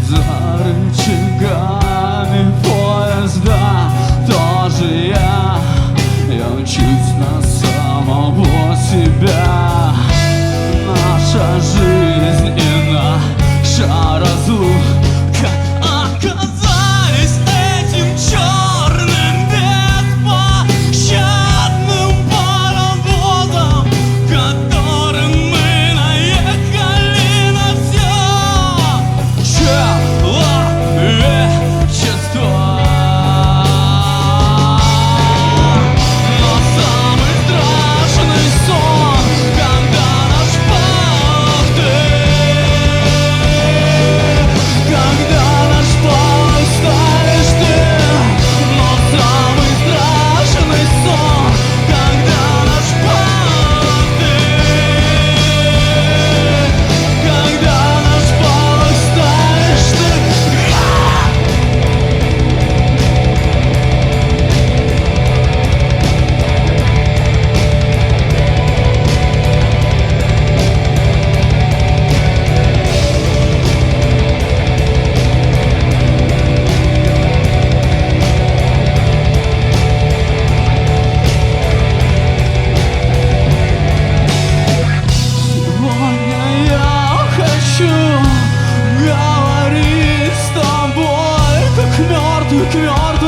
за рычагами поезда тоже я учусь на самого себя. Наша жизнь и наша разлука оказались этим черным беспощадным паровозом, которым мы наехали на все человечество. Но самый страшный сон, когда наш полох когда наш полох ставишь ты. Но самый страшный сон, когда наш полох когда наш полох ставишь ты. Сегодня я хочу говорить с тобой, как мертвый к мертвому.